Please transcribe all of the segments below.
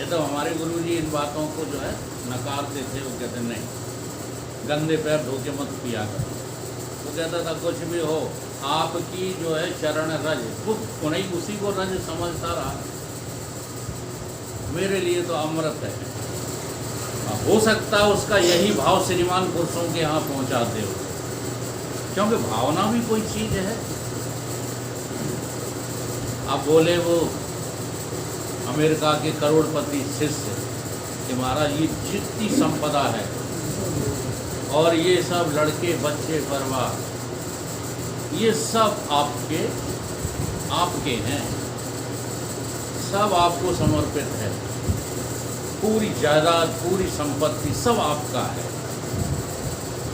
ये तो हमारे गुरुजी इन बातों को जो है नकारते थे। वो कहते नहीं, गंदे पैर धो के मत पिया करो। वो कहता था कुछ भी हो, आपकी जो है चरण रज, वो उन्हीं उसी को रज समझता रहा, मेरे लिए तो अमृत है। हो सकता है उसका यही भाव श्रीमान पुरुषों के यहाँ पहुँचाते हो, क्योंकि भावना भी कोई चीज़ है। अब बोले वो अमेरिका के करोड़पति शिष्य कि महाराज ये जितनी संपदा है और ये सब लड़के बच्चे परिवार, ये सब आपके हैं, सब आपको समर्पित है, पूरी जायदाद पूरी संपत्ति सब आपका है।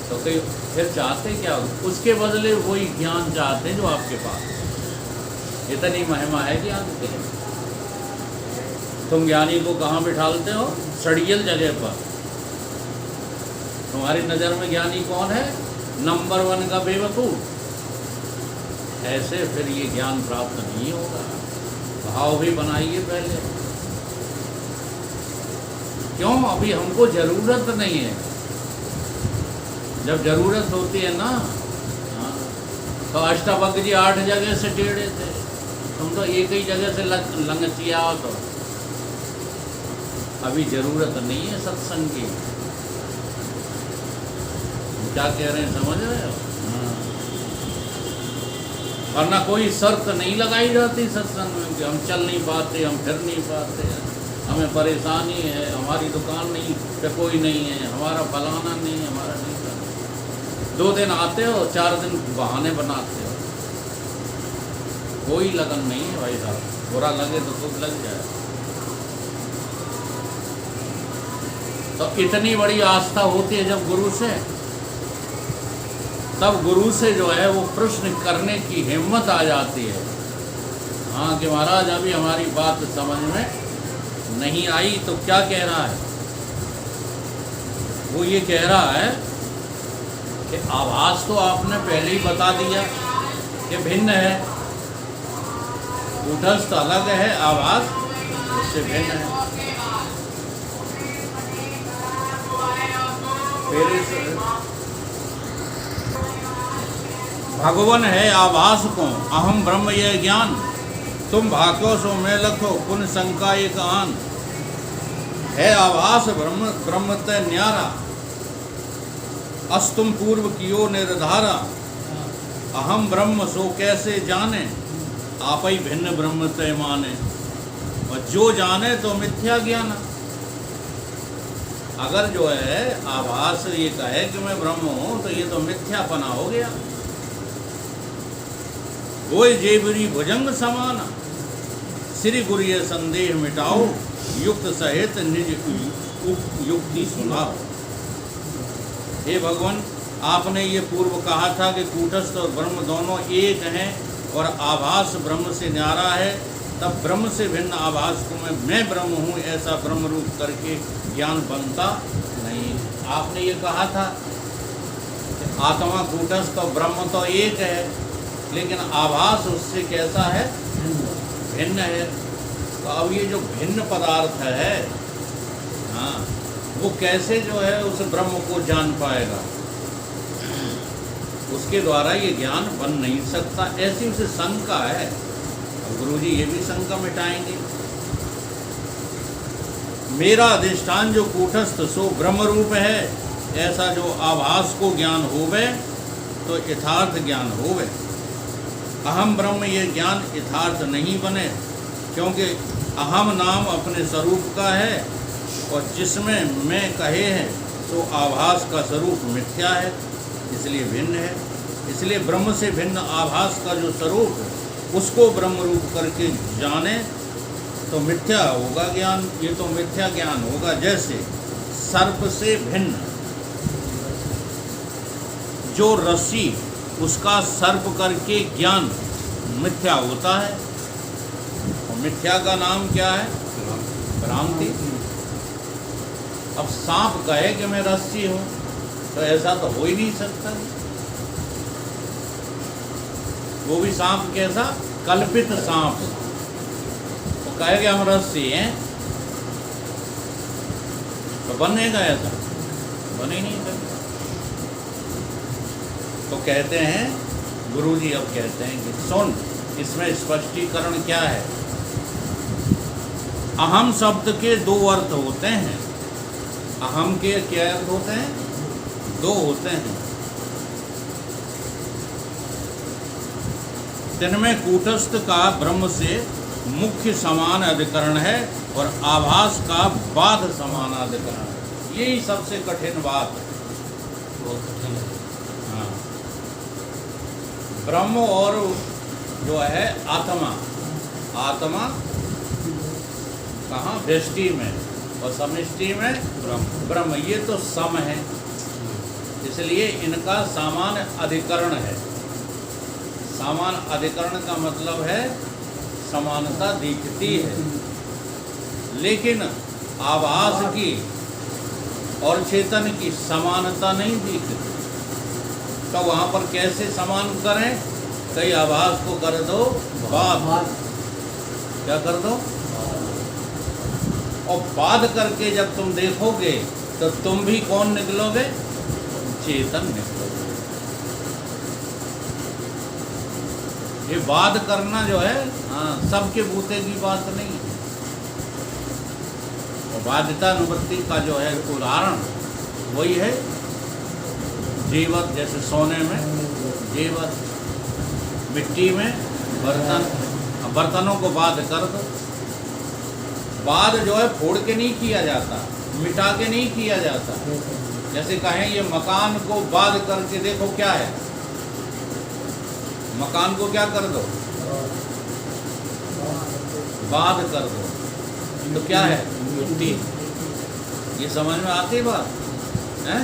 तो कहीं फिर चाहते क्या, उसके बदले वही ज्ञान चाहते हैं जो आपके पास। इतनी महिमा है ज्ञान की। तुम ज्ञानी को कहाँ बिठालते हो? सड़ियल जगह पर। तुम्हारी नज़र में ज्ञानी कौन है? नंबर 1 का बेवकूफ़। ऐसे फिर ये ज्ञान प्राप्त नहीं होगा। भाव भी बनाइए पहले। क्यों? अभी हमको ज़रूरत नहीं है। जब ज़रूरत होती है ना, तो अष्टावक्र जी 8 जगह से टेढ़े थे, तुम तो एक ही जगह से लंगचिया। तो अभी ज़रूरत नहीं है सत्संग की। क्या कह रहे हैं, समझ रहे हो? वरना कोई शर्त नहीं लगाई जाती सत्संग में कि हम चल नहीं पाते, हम फिर नहीं पाते, हमें परेशानी है, हमारी दुकान नहीं पे कोई नहीं है, हमारा फलाना नहीं है, हमारा नहीं करना। 2 दिन आते हो, 4 दिन बहाने बनाते हो। कोई लगन नहीं है भाई साहब। बुरा लगे तो खुद लग जाए। तो इतनी बड़ी आस्था होती है जब गुरु से, तब गुरु से जो है वो प्रश्न करने की हिम्मत आ जाती है। हाँ कि महाराज अभी हमारी बात समझ में नहीं आई, तो क्या कह रहा है? वो ये कह रहा है कि आभास तो आपने पहले ही बता दिया कि भिन्न है, कूटस्थ अलग है, आभास उससे भिन्न है। फिर भगवान है आभास को, अहम ब्रह्म यह ज्ञान, तुम भाक्यो सो मैं लखो पुन शंका एक आन। है आभास ब्रह्म ब्रह्म तय न्यारा, अस्तुम पूर्व कियो निर्धारा। अहम ब्रह्म सो कैसे जाने, आप ही भिन्न ब्रह्म तय माने। और जो जाने तो मिथ्या ज्ञान। अगर जो है आभास ये कहे कि मैं ब्रह्म हूँ, तो ये तो मिथ्यापना हो गया। गोय जेबरी भुजंग समान, श्री गुरु ये संदेह मिटाओ, युक्त सहित निज युक्ति सुनाओ। हे भगवान, आपने ये पूर्व कहा था कि कूटस्थ और ब्रह्म दोनों एक हैं और आभास ब्रह्म से न्यारा है। तब ब्रह्म से भिन्न आभास को मैं ब्रह्म हूँ ऐसा ब्रह्म रूप करके ज्ञान बनता नहीं। आपने ये कहा था कि आत्मा कूटस्थ और ब्रह्म तो एक है, लेकिन आभास उससे कैसा है? भिन्न है। तो अब ये जो भिन्न पदार्थ है, हाँ, वो कैसे जो है उस ब्रह्म को जान पाएगा? उसके द्वारा ये ज्ञान बन नहीं सकता। ऐसी उसे शंका है। और गुरुजी ये भी शंका मिटाएंगे। मेरा अधिष्ठान जो कूटस्थ सो ब्रह्म रूप है, ऐसा जो आभास को ज्ञान होवे तो यथार्थ ज्ञान होवे। अहम ब्रह्म ये ज्ञान यथार्थ नहीं बने, क्योंकि अहम नाम अपने स्वरूप का है और जिसमें मैं कहे हैं तो आभास का स्वरूप मिथ्या है, इसलिए भिन्न है। इसलिए ब्रह्म से भिन्न आभास का जो स्वरूप है उसको ब्रह्म रूप करके जाने तो मिथ्या होगा ज्ञान। ये तो मिथ्या ज्ञान होगा। जैसे सर्प से भिन्न जो रस्सी, उसका सर्प करके ज्ञान मिथ्या होता है। और मिथ्या का नाम क्या है? भ्रांति। अब सांप कहे कि मैं रस्सी हूँ, तो ऐसा तो हो ही नहीं सकता। वो भी सांप कैसा? कल्पित सांप। वो कहे कि हम रस्सी हैं, तो बनेगा ऐसा? बन ही नहीं सकता। तो कहते हैं गुरुजी, अब कहते हैं कि सुन, इसमें स्पष्टीकरण क्या है। अहम शब्द के दो अर्थ होते हैं। अहम के क्या अर्थ होते हैं? दो होते हैं। जिनमें कूटस्थ का ब्रह्म से मुख्य समान अधिकरण है और आभास का बाध समान अधिकरण है। यही सबसे कठिन बात है। बहुत कठिन है। हाँ, ब्रह्म और जो है आत्मा, आत्मा कहाँ? व्यष्टि में, और समष्टि में ब्रह्म। ये तो सम है, इसलिए इनका समान अधिकरण है। समान अधिकरण का मतलब है समानता दिखती है, लेकिन आभास की और चेतन की समानता नहीं दिखती। तो वहाँ पर कैसे समान करें? कई आभास को कर दो बाध। क्या कर दो? और बाध करके जब तुम देखोगे तो तुम भी कौन निकलोगे? चेतन निकलोगे। ये बाध करना जो है, हाँ, सबके बूते की बात नहीं है। और बाध्यता अनुवृत्ति का जो है उदाहरण वही है जीवत। जैसे सोने में जीवत, मिट्टी में बर्तन। बर्तनों को बाध कर दो। बाध जो है फोड़ के नहीं किया जाता, मिटा के नहीं किया जाता। जैसे कहें ये मकान को बाध करके देखो क्या है। मकान को क्या कर दो? बाध कर दो, तो क्या है? मिट्टी। ये समझ में आती बात है?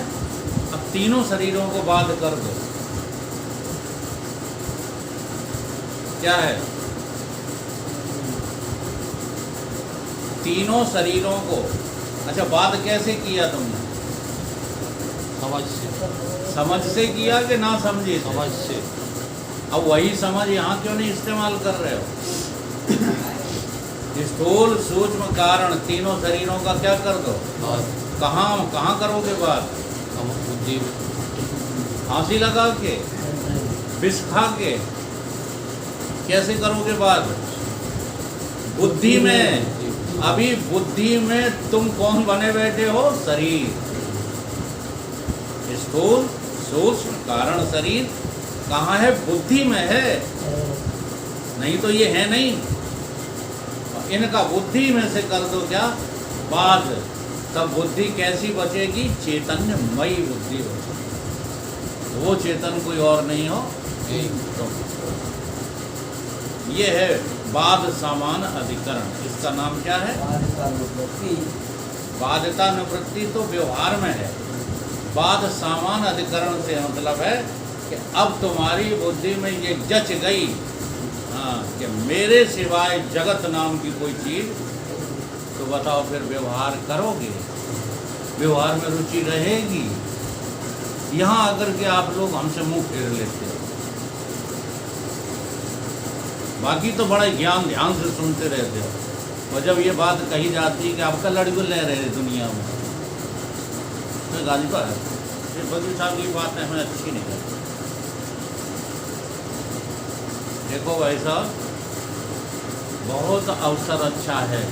अब तीनों शरीरों को बाध कर दो, क्या है? तीनों शरीरों को। अच्छा, बाध कैसे किया तुमने? समझ से। समझ से किया कि ना समझे? समझ से। अब वही समझ यहाँ क्यों नहीं इस्तेमाल कर रहे हो? स्थूल सूक्ष्म कारण तीनों शरीरों का क्या कर दो? कहाँ करोगे बात? बुद्धि में। फांसी लगा के, विष खा के, कैसे करोगे बात? बुद्धि में। अभी बुद्धि में तुम कौन बने बैठे हो? शरीर। स्थूल सूक्ष्म कारण शरीर कहाँ है? बुद्धि में है, नहीं तो ये है नहीं। इनका बुद्धि में से कर दो क्या? बाध। तब बुद्धि कैसी बचेगी? चैतन्यमयी बुद्धि हो। वो चेतन कोई और नहीं हो। तो ये है बाध समान अधिकरण। इसका नाम क्या है? बाध्यता निवृत्ति तो व्यवहार में है। बाध समान अधिकरण से मतलब है कि अब तुम्हारी बुद्धि में ये जच गई, हाँ, कि मेरे सिवाय जगत नाम की कोई चीज़, तो बताओ फिर व्यवहार करोगे? व्यवहार में रुचि रहेगी? यहाँ आकर के आप लोग हमसे मुंह फेर लेते हो। बाकी तो बड़ा ज्ञान ध्यान से सुनते रहते हो, और जब ये बात कही जाती है कि आपका लड़के ले रहे दुनिया में, तो गाली पर ये बगी साहब की बात हमें अच्छी नहीं लगती। देखो भाई साहब, बहुत अवसर अच्छा है।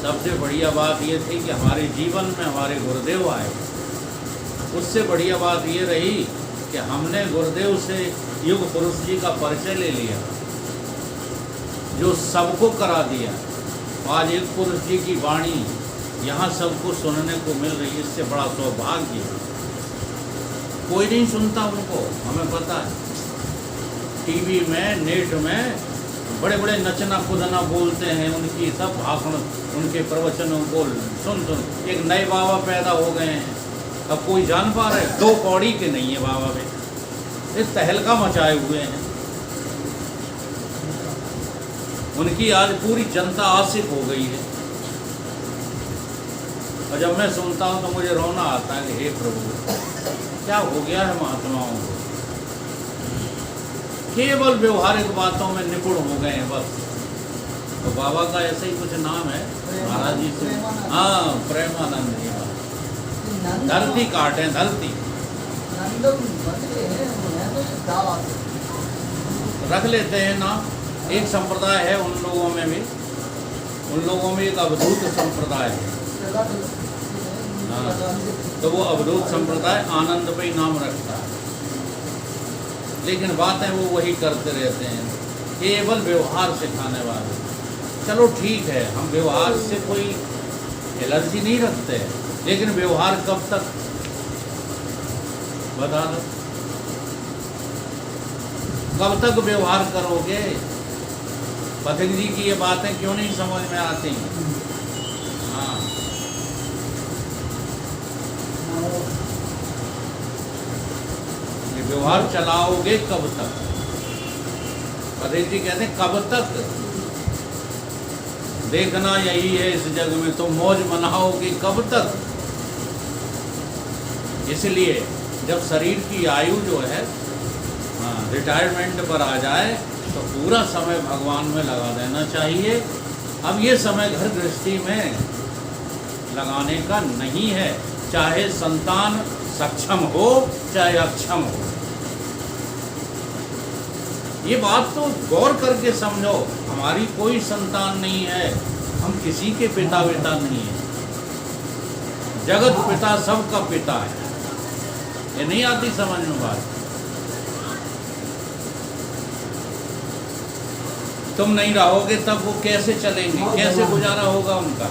सबसे बढ़िया बात ये थी कि हमारे जीवन में हमारे गुरुदेव आए। उससे बढ़िया बात ये रही कि हमने गुरुदेव से युग पुरुष जी का परिचय ले लिया, जो सबको करा दिया। आज एक पुरुष जी की वाणी यहाँ सबको सुनने को मिल रही है, इससे बड़ा सौभाग्य। कोई नहीं सुनता उनको, हमें पता है। टीवी में, नेट में बड़े बड़े नचना कुदना बोलते हैं, उनकी सब भाषण, उनके प्रवचनों को सुन सुन एक नए बाबा पैदा हो गए हैं। अब कोई जान पा रहे? 2 पौड़ी के नहीं है बाबा में, इस तहलका मचाए हुए हैं। उनकी आज पूरी जनता आशिक हो गई है। और जब मैं सुनता हूँ तो मुझे रोना आता है कि हे प्रभु, क्या हो गया है महात्माओं को? केवल व्यवहारिक बातों में निपुण हो गए हैं बस। तो बाबा का ऐसे ही कुछ नाम है महाराज जी से। हाँ, प्रेमानंद जी महाराज। धरती काटे धरती रख लेते हैं ना। एक संप्रदाय है उन लोगों में भी, उन लोगों में एक अवधूत संप्रदाय है। हाँ, तो वो अवधूत संप्रदाय आनंद पे ही नाम रखता है, लेकिन बातें वो वही करते रहते हैं, केवल व्यवहार सिखाने वाले। चलो ठीक है, हम व्यवहार से कोई एलर्जी नहीं रखते हैं, लेकिन व्यवहार कब तक बता दो, कब तक व्यवहार करोगे? पथिक जी की ये बातें क्यों नहीं समझ में आती? हाँ, ये व्यवहार चलाओगे कब तक? पथिक जी कहते हैं कब तक? देखना यही है इस जग में, तो मौज मनाओगे कब तक? इसलिए जब शरीर की आयु जो है रिटायरमेंट पर आ जाए तो पूरा समय भगवान में लगा देना चाहिए। अब ये समय घर गृहस्थी में लगाने का नहीं है, चाहे संतान सक्षम हो चाहे अक्षम हो। ये बात तो गौर करके समझो, हमारी कोई संतान नहीं है, हम किसी के पिता बेटा नहीं है, जगत पिता सबका पिता है। ये नहीं आती समझ में बात? तुम नहीं रहोगे तब वो कैसे चलेंगे, कैसे गुजारा होगा उनका,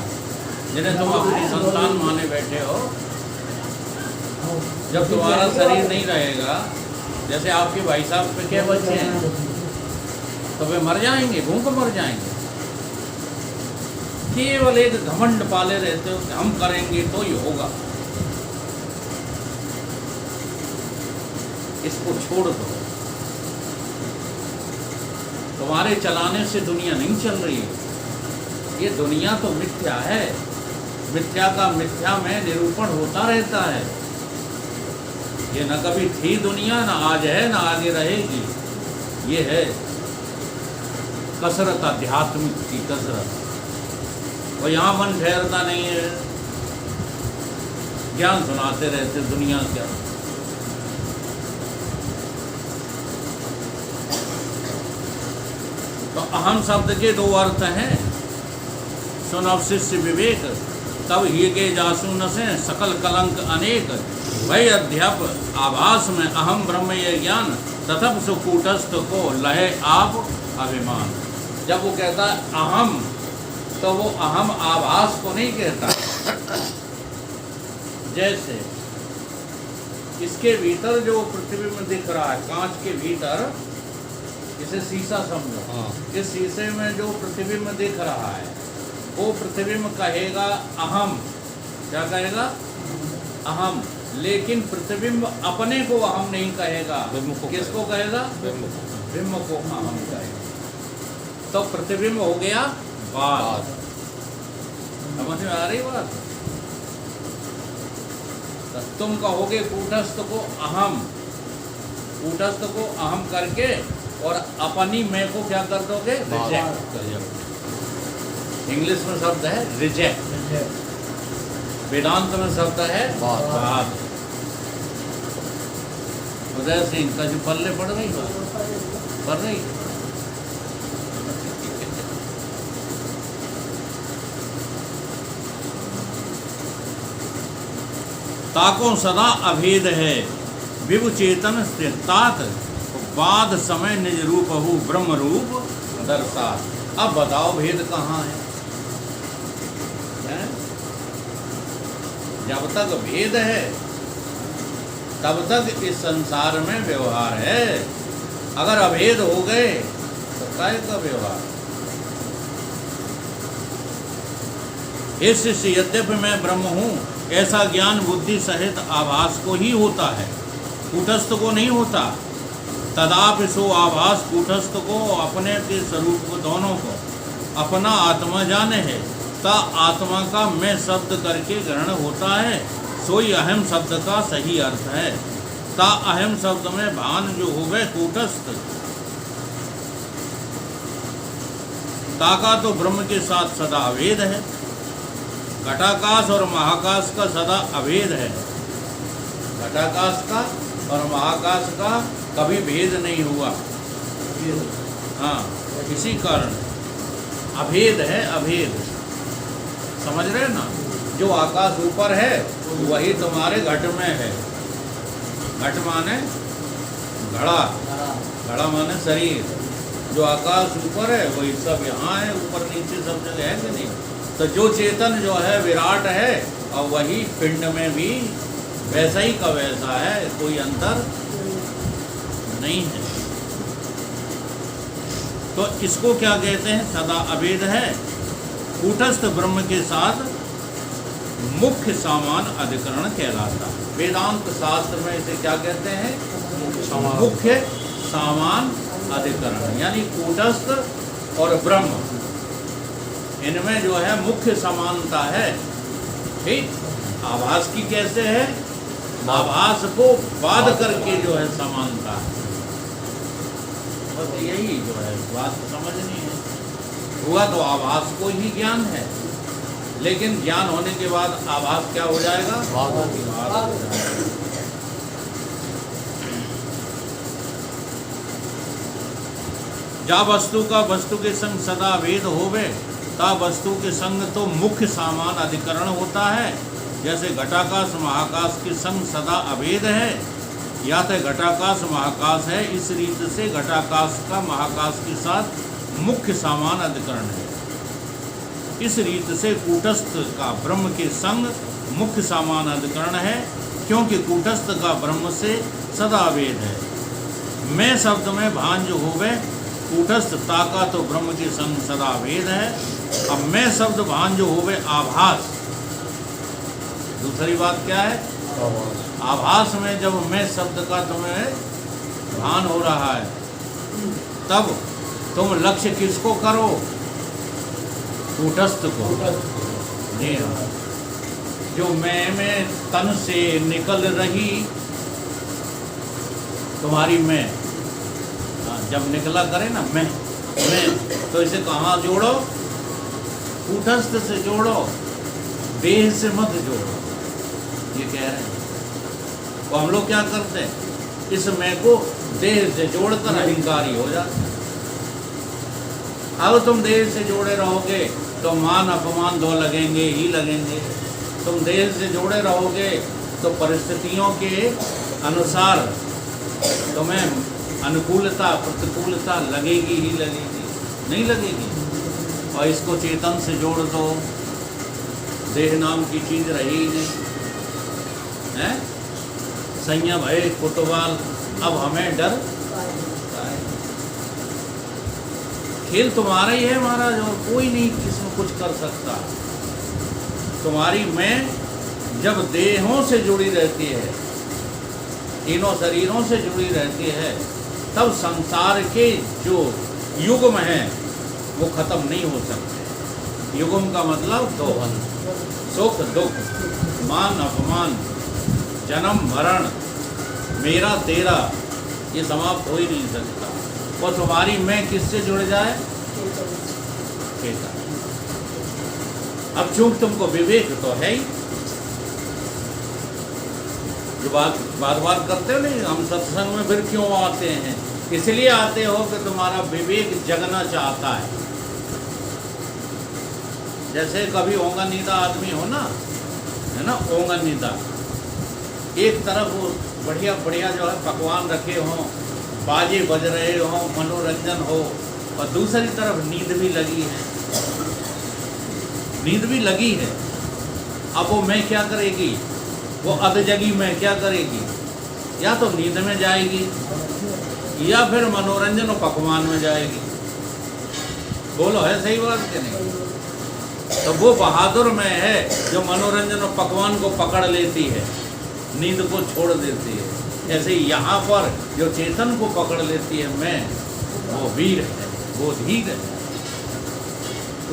जिन्हें तुम अपनी संतान माने बैठे हो? जब तुम्हारा शरीर नहीं रहेगा, जैसे आपके भाई साहब पे क्या बच्चे हैं, तो वे मर जाएंगे, भूख मर जाएंगे। केवल एक घमंड पाले रहते हो कि हम करेंगे तो ये होगा। इसको छोड़ दो। तुम्हारे चलाने से दुनिया नहीं चल रही है। ये दुनिया तो मिथ्या है, मिथ्या का मिथ्या में निरूपण होता रहता है। ये न कभी थी दुनिया, न आज है, न आगे रहेगी। ये है कसरत, आध्यात्मिक की कसरत। और यहाँ मन ठहरता नहीं है, ज्ञान सुनाते रहते दुनिया क्या। तो अहम शब्द के दो अर्थ हैं, सुनव शिष्य विवेक, तब ही के जासु न से सकल कलंक अनेक। वही अध्याप आभास में अहम ब्रह्म ये ज्ञान, तथप सुकूटस्थ को लहे आप अभिमान। जब वो कहता है अहम, तो वो अहम आभास को नहीं कहता। जैसे इसके भीतर जो पृथ्वी में दिख रहा है, कांच के भीतर, इसे शीशा समझो। हाँ। इस शीशे में जो पृथ्वी में दिख रहा है, वो पृथ्वी में कहेगा अहम। क्या कहेगा? अहम। लेकिन पृथ्वी में अपने को अहम नहीं कहेगा। किसको कहेगा? ब्रह्म को अहम कहेगा। तो पृथ्वी में हो गया बात। समझ में आ रही बात? तो तुम कहोगे कूटस्थ को अहम, कूटस्थ को अहम करके और अपनी मैं को क्या कर दोगे? रिजेक्ट। इंग्लिश में शब्द है रिजेक्ट, वेदांत में शब्द है बात। उदय सिंह का जो पल्ले पड़ रही पड़ रही। ताको सदा अभेद है, विभु चेतन तात, बाद समय निज रूप हो ब्रह्म रूप दर्शात। अब बताओ भेद कहाँ है? जब तक भेद है तब तक इस संसार में व्यवहार है। अगर अभेद हो गए तो काय का व्यवहार? हे शिष्य, यद्यपि मैं ब्रह्म हूँ, ऐसा ज्ञान बुद्धि सहित आभास को ही होता है, कूटस्थ को नहीं होता। तदापि सो आभास कूटस्थ को अपने के स्वरूप को, दोनों को अपना आत्मा जाने है, ता आत्मा का मैं शब्द करके ग्रहण होता है, सोई अहम शब्द का सही अर्थ है। ता अहम शब्द में भान जो होवे कूटस्थ, ताका तो ब्रह्म के साथ सदा अभेद है। घटाकाश और महाकाश का सदा अभेद है। घटाकाश का और महाकाश का कभी भेद नहीं हुआ। हाँ, इसी कारण अभेद है, अभेद। समझ रहे ना? जो आकाश ऊपर है वही तुम्हारे घट में है। घट माने घड़ा, घड़ा माने शरीर। जो आकाश ऊपर है वही सब यहाँ है, ऊपर नीचे सब जगह है कि नहीं? तो जो चेतन जो है विराट है, और वही पिंड में भी वैसा ही का वैसा है, कोई अंतर नहीं है। तो इसको क्या कहते हैं? सदा अभेद है। कूटस्थ ब्रह्म के साथ मुख्य सामान अधिकरण कहलाता है। वेदांत शास्त्र में इसे क्या कहते हैं? मुख्य सामान अधिकरण। यानी कूटस्थ और ब्रह्म, इनमें जो है मुख्य समानता है। ठीक, आभास की कैसे है? आभास को बाद करके जो है समानता है। बस यही जो है बात समझनी है। हुआ तो आभास को ही ज्ञान है, लेकिन ज्ञान होने के बाद आभास क्या हो जाएगा? बाद हो जाएगा। जा वस्तु का वस्तु के संग सदा भेद होवे, ता वस्तु के संग तो मुख्य सामान अधिकरण होता है। जैसे घटाकाश महाकाश के संग सदा अभेद है, या तो घटाकाश महाकाश है, इस रीत से घटाकाश का महाकाश के साथ मुख्य सामान अधिकरण है। इस रीत से कूटस्थ का ब्रह्म के संग मुख्य सामान अधिकरण है, क्योंकि कूटस्थ का ब्रह्म से सदा अभेद है। मैं शब्द में भांज होवे, कूटस्थ ताका तो ब्रह्म के संग सदा अभेद है। अब मैं शब्द भांज होवे आभास। दूसरी बात क्या है? आभास में जब मैं शब्द का तुम्हें भान हो रहा है, तब तुम लक्ष्य किसको करो? कूटस्थ को। जी हाँ, जो मैं तन से निकल रही तुम्हारी मैं, जब निकला करे ना मैं, तो इसे कहाँ जोड़ो? कूटस्थ से जोड़ो, देह से मत जोड़ो। ये कह रहे हैं। तो हम लोग क्या करते हैं? इस मैं को देह से जोड़कर अहंकारी हो जाते हैं। अब तुम देह से जोड़े रहोगे तो मान अपमान दो लगेंगे ही लगेंगे। तुम देह से जोड़े रहोगे तो परिस्थितियों के अनुसार तुम्हें अनुकूलता प्रतिकूलता लगेगी ही लगेगी, नहीं लगेगी? और इसको चेतन से जोड़ दो, देह नाम की चीज़ रही ही नहीं है। संयम है फुटबॉल, अब हमें डर। खेल तुम्हारा ही है महाराज, और कोई नहीं किसमें कुछ कर सकता। तुम्हारी मैं जब देहों से जुड़ी रहती है, तीनों शरीरों से जुड़ी रहती है, तब संसार के जो युग्म हैं वो खत्म नहीं हो सकते। युग्म का मतलब दो, सुख दुख, मान अपमान, जन्म मरण, मेरा तेरा, ये समाप्त हो ही नहीं सकता। और तुम्हारी मैं किससे जुड़ जाए? चेतन। अब चूंकि तुमको विवेक तो है ही, जो बात करते हो नहीं, हम सत्संग में फिर क्यों आते हैं? इसलिए आते हो कि तुम्हारा विवेक जगना चाहता है। जैसे कभी ओंगनीदा आदमी हो ना, है ना, ओंगनीदा, एक तरफ वो बढ़िया बढ़िया जो है पकवान रखे हों, बाजे बज रहे हों, मनोरंजन हो, और दूसरी तरफ नींद भी लगी है, नींद भी लगी है। अब वो मैं क्या करेगी? वो अधजगी में क्या करेगी? या तो नींद में जाएगी या फिर मनोरंजन और पकवान में जाएगी। बोलो, है सही बात कि नहीं? तो वो बहादुर में है जो मनोरंजन और पकवान को पकड़ लेती है, नींद को छोड़ देती है। ऐसे यहाँ पर जो चेतन को पकड़ लेती है मैं, वो वीर है, वो धीर है।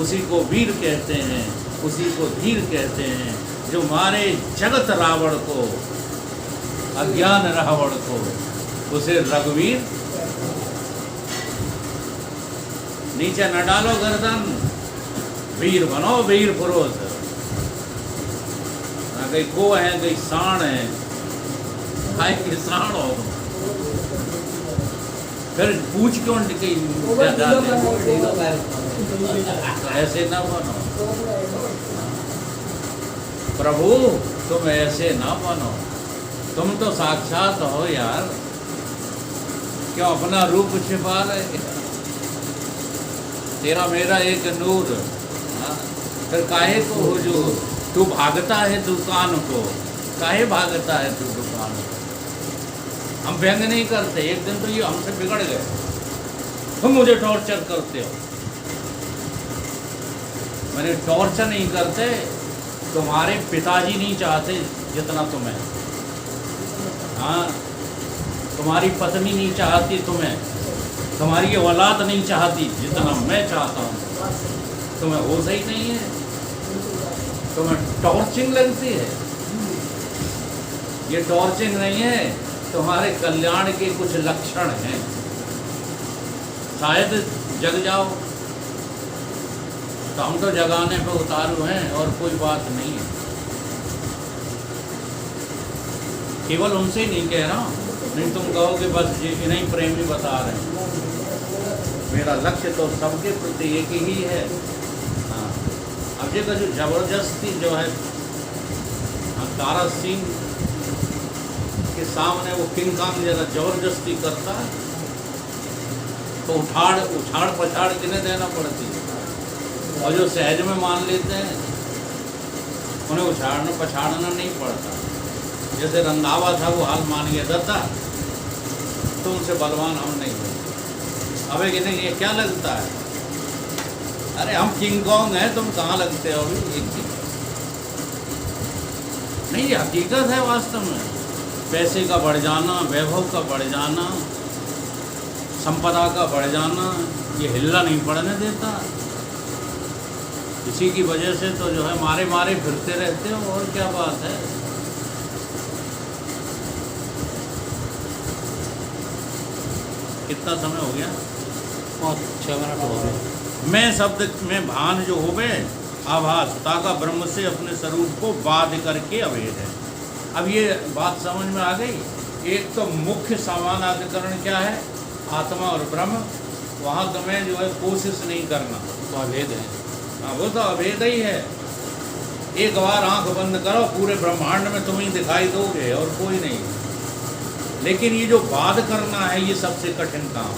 उसी को वीर कहते हैं, उसी को धीर कहते हैं, जो मारे जगत रावण को, अज्ञान रावण को, उसे रघुवीर। नीचे न डालो गर्दन, वीर बनो वीर पुरुष। ना कहीं को है कहीं साण है, खाए कि साण हो फिर पूछ क्यों कहीं ऐसे ना बनो प्रभु, तुम ऐसे ना बनो, तुम तो साक्षात हो यार, क्यों अपना रूप छिपा रहे? तेरा मेरा एक नूर, हाँ? फिर काहे को हो जो तू भागता है दुकान को, काहे भागता है तू दुकान को? हम व्यंग नहीं करते, एक दिन तो ये हमसे बिगड़ गए, तुम मुझे टॉर्चर करते हो। मैंने टॉर्चर नहीं करते, तुम्हारे पिताजी नहीं चाहते जितना तुम्हें, हाँ, तुम्हारी पत्नी नहीं चाहती तुम्हें, तुम्हारी औलाद नहीं चाहती जितना मैं चाहता हूँ। तुम्हें होश ही नहीं है, तुम्हें टॉर्चिंग लगती है। ये टॉर्चिंग नहीं है, तुम्हारे कल्याण के कुछ लक्षण हैं। शायद जग जाओ, तो हम तो जगाने पे उतारू हैं और कोई बात नहीं है। केवल उनसे ही नहीं कह रहा हूँ, नहीं तुम कहोगे बस ये नहीं प्रेमी बता रहे हैं। मेरा लक्ष्य तो सबके प्रति एक ही है। हाँ, अब ये का जो जबरदस्ती जो है, हाँ, तारा सिंह के सामने वो किंग कांग जरा जबरदस्ती करता है तो उछाड़ पछाड़ किन्हें देना पड़ती है। और जो सहज में मान लेते हैं उन्हें उछाड़ना पछाड़ना नहीं पड़ता। जैसे रंधावा था वो हाल मान गया दत्ता, तो उनसे बलवान हम नहीं हुए। अबे कि नहीं, ये क्या लगता है? अरे हम किंग कॉन्ग हैं, तुम कहाँ लगते हो अभी? नहीं, ये हकीकत है वास्तव में। पैसे का बढ़ जाना, वैभव का बढ़ जाना, संपदा का बढ़ जाना, ये हिल्ला नहीं पड़ने देता। इसी की वजह से तो जो है मारे मारे फिरते रहते हो, और क्या बात है। कितना समय हो गया? 5-6 मिनट हो गए। मैं शब्द में भान जो हो गए, आभास ताका ब्रह्म से अपने स्वरूप को बाध करके अभेद है। अब ये बात समझ में आ गई। एक तो मुख्य समानाधिकरण क्या है, आत्मा और ब्रह्म, वहाँ तुम्हें जो है कोशिश नहीं करना, तो अभेद है। हाँ, वो तो अभेद ही है। एक बार आंख बंद करो, पूरे ब्रह्मांड में तुम ही दिखाई दोगे और कोई नहीं। लेकिन ये जो बाध करना है, ये सबसे कठिन काम।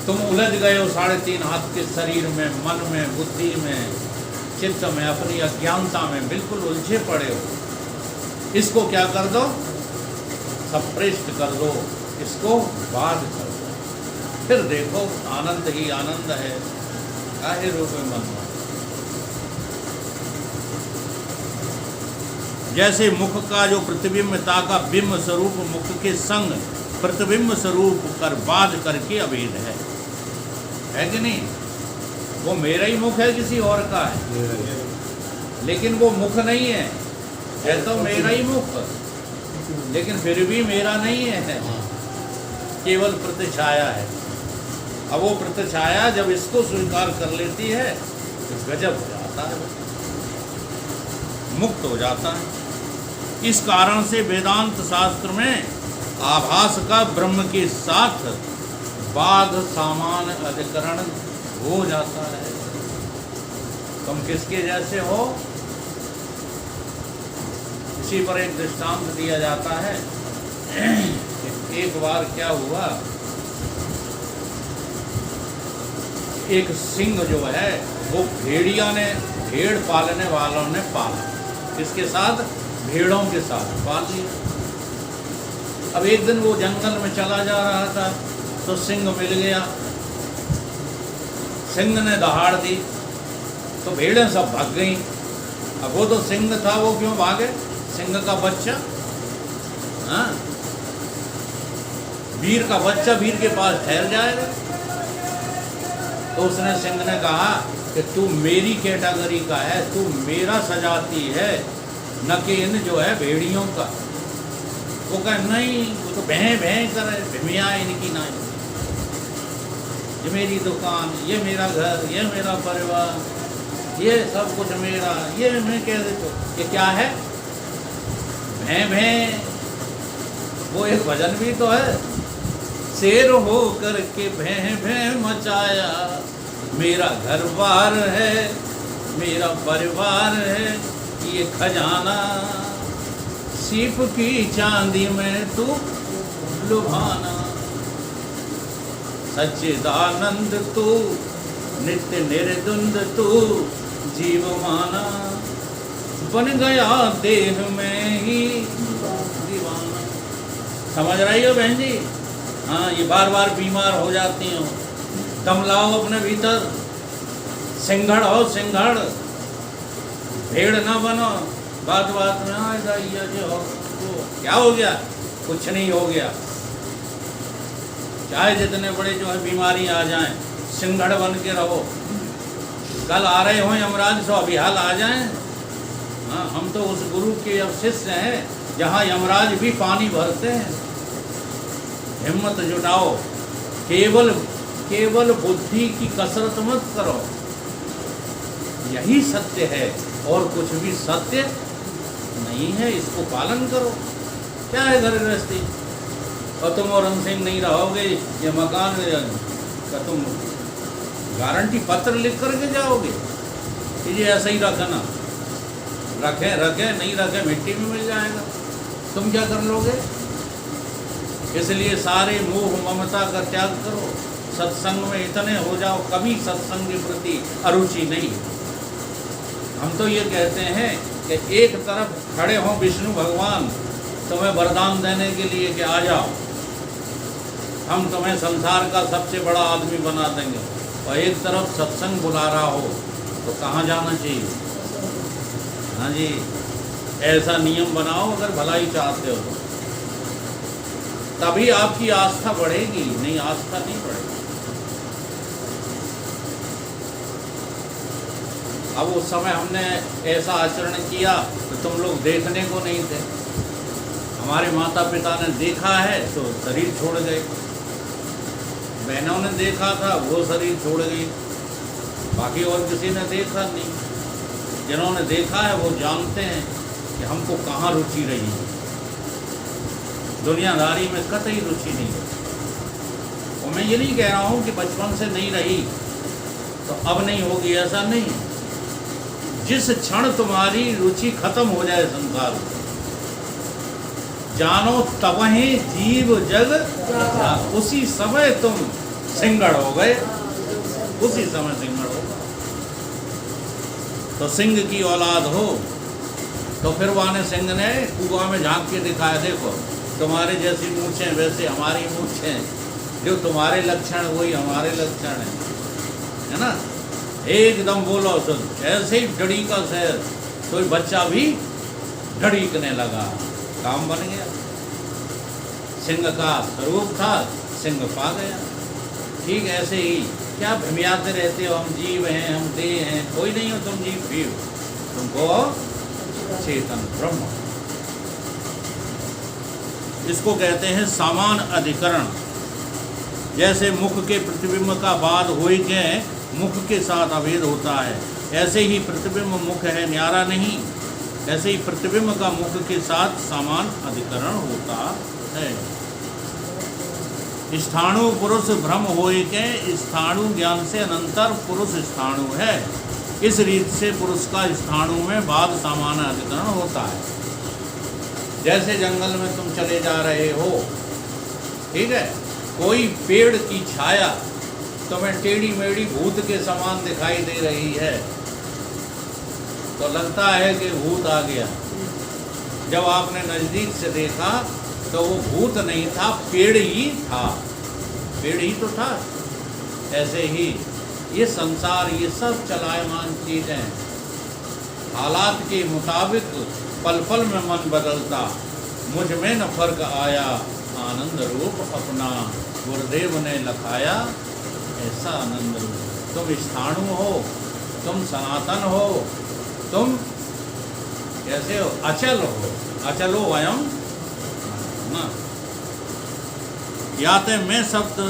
तुम उलझ गए हो 3.5 हाथ के शरीर में, मन में, बुद्धि में, चित्त में, अपनी अज्ञानता में बिल्कुल उलझे पड़े हो। इसको क्या कर दो? सप्रेष्ट कर दो, इसको बाध कर दो, फिर देखो आनंद ही आनंद है। काहे रूप में मन। जैसे मुख का जो प्रतिबिंबता का बिंब स्वरूप मुख के संग प्रतिबिंब स्वरूप कर बाध करके अभेद है कि नहीं? वो मेरा ही मुख है, किसी और का है, लेकिन वो मुख नहीं है तो मेरा ही मुख, लेकिन फिर भी मेरा नहीं है, केवल प्रतिछाया है। अब वो प्रतिछाया जब इसको स्वीकार कर लेती है तो गजब हो जाता है, मुक्त हो जाता है। इस कारण से वेदांत शास्त्र में आभास का ब्रह्म के साथ बाध सामान अधिकरण हो जाता है। तुम किसके जैसे हो? इसी पर एक दृष्टांत दिया जाता है। एक बार क्या हुआ, एक सिंह जो है वो भेड़िया ने, भेड़ पालने वालों ने पाला, किसके साथ? भेड़ों के साथ पाल लिया। अब एक दिन वो जंगल में चला जा रहा था तो सिंह मिल गया। सिंह ने दहाड़ दी तो भेड़ें सब भाग गईं। अब वो तो सिंह था, वो क्यों भागे? सिंह का बच्चा, हाँ, वीर का बच्चा वीर के पास ठहर जाएगा। तो उसने सिंह ने कहा कि तू मेरी कैटेगरी का है, तू मेरा सजाती है, न कि इन जो है भेड़ियों का। वो कहे नहीं, वो तो भैं भैं करे, भैया इनकी ना। ये मेरी दुकान, ये मेरा घर, ये मेरा परिवार, ये सब कुछ मेरा, ये मैं कैसे तो ये क्या है? भैं भैं, वो एक भजन भी तो है। शेर हो करके भैं भैं मचाया, मेरा घर बार है, मेरा परिवार है, ये खजाना सीप की चांदी में तू लुभाना। सच्चिदानंद तू, नित्य निर्द्वंद तू, जीव माना, बन गया देह में ही दीवाना। समझ रही हो बहन जी? हाँ, ये बार बार बीमार हो जाती हो। दम लाओ अपने भीतर, सिंघड़ हो सिंघड़, भेड़ ना बनो। बात बात में आएगा ये जो हो तो क्या हो गया? कुछ नहीं हो गया। चाहे जितने बड़े जो है बीमारी आ जाएं, सिंघड़ बन के रहो। कल आ रहे हो यमराज, सो अभी हाल आ जाएं। हाँ, हम तो उस गुरु के अब शिष्य हैं जहाँ यमराज भी पानी भरते हैं। हिम्मत जुटाओ, केवल बुद्धि की कसरत मत करो, यही सत्य है और कुछ भी सत्य नहीं है। इसको पालन करो। क्या है घर गृहस्थी? और तुम और सिंह नहीं रहोगे, ये मकान का तुम गारंटी पत्र लिख करके जाओगे कि ये ऐसा ही रखना, रखे नहीं रखे मिट्टी में मिल जाएगा। तुम क्या कर लोगे? इसलिए सारे मोह ममता का त्याग करो, सत्संग में इतने हो जाओ, कभी सत्संग के प्रति अरुचि नहीं। हम तो ये कहते हैं कि एक तरफ खड़े हों विष्णु भगवान तुम्हें वरदान देने के लिए कि आ जाओ, हम तुम्हें संसार का सबसे बड़ा आदमी बना देंगे, और एक तरफ सत्संग बुला रहा हो तो कहाँ जाना चाहिए? हाँ जी, ऐसा नियम बनाओ अगर भलाई चाहते हो तो, तभी आपकी आस्था बढ़ेगी, नहीं आस्था नहीं बढ़ेगी। अब उस समय हमने ऐसा आचरण किया तो तुम लोग देखने को नहीं थे। हमारे माता पिता ने देखा है तो शरीर छोड़ गए, बहनों ने देखा था वो शरीर छोड़ गई, बाकी और किसी ने देखा नहीं। जिन्होंने देखा है वो जानते हैं कि हमको कहाँ रुचि रही है। दुनियादारी में कतई रुचि नहीं है। और मैं ये नहीं कह रहा हूँ कि बचपन से नहीं रही तो अब नहीं होगी, ऐसा नहीं। जिस क्षण तुम्हारी रुचि खत्म हो जाए संसार में, जानो तबहि जीव जग, उसी समय तुम सिंगड़ हो गए, उसी समय सिंगड़ हो। तो सिंह की औलाद हो तो फिर वाने सिंह ने कुआं में झांक के दिखाया, देखो तुम्हारे जैसी मूछें वैसे हमारी मूछें, जो तुम्हारे लक्षण वही हमारे लक्षण है ना। एकदम बोलो तो ऐसे ही डड़ी का शहर, कोई बच्चा भी डड़ीकने लगा, काम बन गया। सिंह का स्वरूप था, सिंह पा गया। ठीक ऐसे ही क्या भमियाते रहते हो, हम जीव हैं, हम देह हैं, कोई नहीं हो तुम जीव भी हो, तुमको चेतन ब्रह्म। इसको कहते हैं समान अधिकरण। जैसे मुख के प्रतिबिंब का बाद होई के मुख के साथ अभेद होता है, ऐसे ही प्रतिबिंब मुख है न्यारा नहीं, ऐसे ही प्रतिबिंब का मुख के साथ समान अधिकरण होता है। स्थाणु पुरुष भ्रम होए के स्थाणु ज्ञान से अनंतर पुरुष स्थाणु है। इस रीत से पुरुष का स्थाणु में बाद सामान्य अधिकरण होता है। जैसे जंगल में तुम चले जा रहे हो, ठीक है, कोई पेड़ की छाया तुम्हें टेढ़ी मेढ़ी भूत के समान दिखाई दे रही है तो लगता है कि भूत आ गया। जब आपने नज़दीक से देखा तो वो भूत नहीं था, पेड़ ही था, पेड़ ही तो था। ऐसे ही ये संसार, ये सब चलायमान चीज़ें, हालात के मुताबिक पल पल में मन बदलता, मुझ में न फर्क आया, आनंद रूप अपना गुरुदेव ने लखाया, ऐसा आनंद रूप। तुम स्थाणु हो, तुम सनातन हो, तुम कैसे हो? अचल हो, अचलो वयम ना। याते मैं शब्द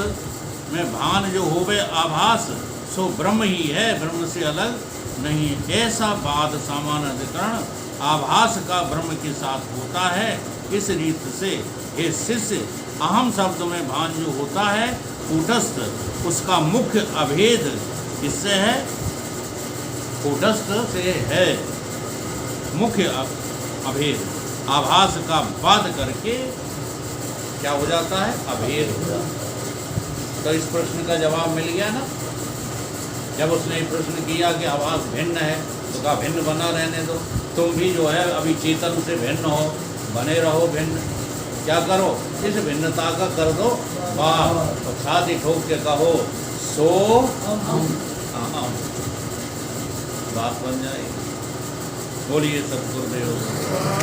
में भान जो होवे आभास सो ब्रह्म ही है, ब्रह्म से अलग नहीं। ऐसा बाद सामान्य अधिकरण आभास का ब्रह्म के साथ होता है। इस रीत से हे शिष्य, अहम शब्द में भान जो होता है कूटस्थ, उसका मुख्य अभेद किससे है? कूटस्थ से है मुख्य अभेद। आभास का बाद करके क्या हो जाता है? अभेद हो जाता है। तो इस प्रश्न का जवाब मिल गया ना। जब उसने प्रश्न किया कि आभास भिन्न है तो कहा भिन्न बना रहने दो, तुम भी जो है अभी चेतन से भिन्न हो, बने रहो भिन्न। क्या करो? इस भिन्नता का कर दो वाह, तो छाती ठोक के कहो सो अहम, बात बन जाएगी। बोलिए सतगुरुदेव।